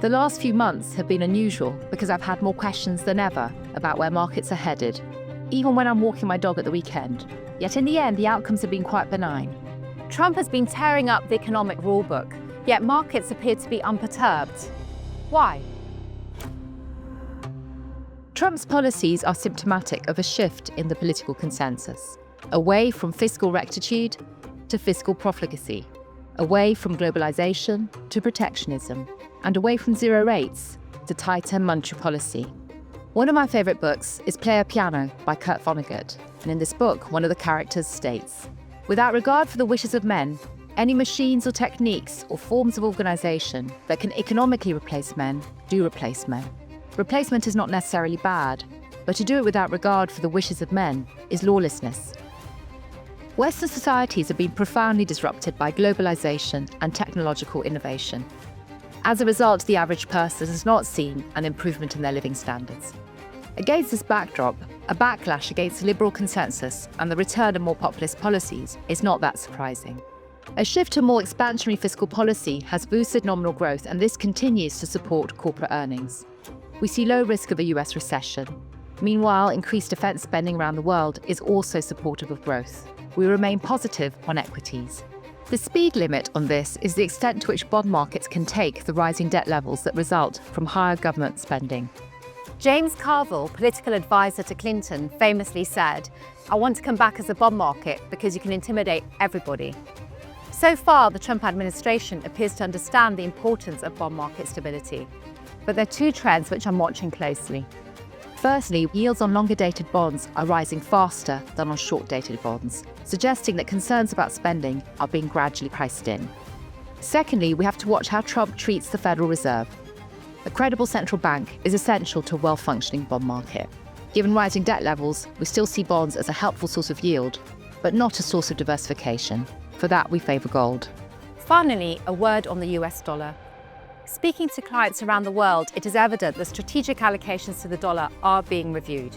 The last few months have been unusual because I've had more questions than ever about where markets are headed, even when I'm walking my dog at the weekend. Yet in the end, the outcomes have been quite benign. Trump has been tearing up the economic rulebook, yet markets appear to be unperturbed. Why? Trump's policies are symptomatic of a shift in the political consensus, away from fiscal rectitude to fiscal profligacy, away from globalization to protectionism, and away from zero rates to tighter monetary policy. One of my favourite books is Play a Piano by Kurt Vonnegut, and in this book, one of the characters states, "Without regard for the wishes of men, any machines or techniques or forms of organisation that can economically replace men do replace men. Replacement is not necessarily bad, but to do it without regard for the wishes of men is lawlessness." Western societies have been profoundly disrupted by globalisation and technological innovation. As a result, the average person has not seen an improvement in their living standards. Against this backdrop, a backlash against liberal consensus and the return of more populist policies is not that surprising. A shift to more expansionary fiscal policy has boosted nominal growth, and this continues to support corporate earnings. We see low risk of a US recession. Meanwhile, increased defence spending around the world is also supportive of growth. We remain positive on equities. The speed limit on this is the extent to which bond markets can take the rising debt levels that result from higher government spending. James Carville, political advisor to Clinton, famously said, "I want to come back as a bond market because you can intimidate everybody." So far, the Trump administration appears to understand the importance of bond market stability. But there are two trends which I'm watching closely. Firstly, yields on longer-dated bonds are rising faster than on short-dated bonds, suggesting that concerns about spending are being gradually priced in. Secondly, we have to watch how Trump treats the Federal Reserve. A credible central bank is essential to a well-functioning bond market. Given rising debt levels, we still see bonds as a helpful source of yield, but not a source of diversification. For that, we favour gold. Finally, a word on the US dollar. Speaking to clients around the world, it is evident that strategic allocations to the dollar are being reviewed.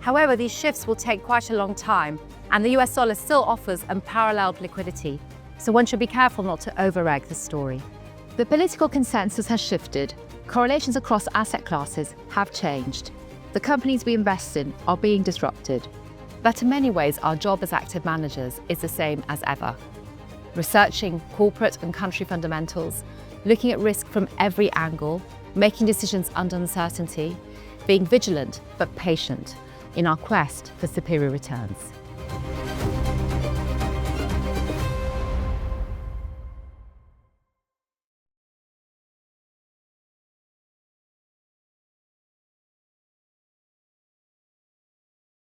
However, these shifts will take quite a long time, and the US dollar still offers unparalleled liquidity, so one should be careful not to over-egg the story. The political consensus has shifted. Correlations across asset classes have changed. The companies we invest in are being disrupted. But in many ways, our job as active managers is the same as ever. Researching corporate and country fundamentals, looking at risk from every angle, making decisions under uncertainty, being vigilant but patient in our quest for superior returns.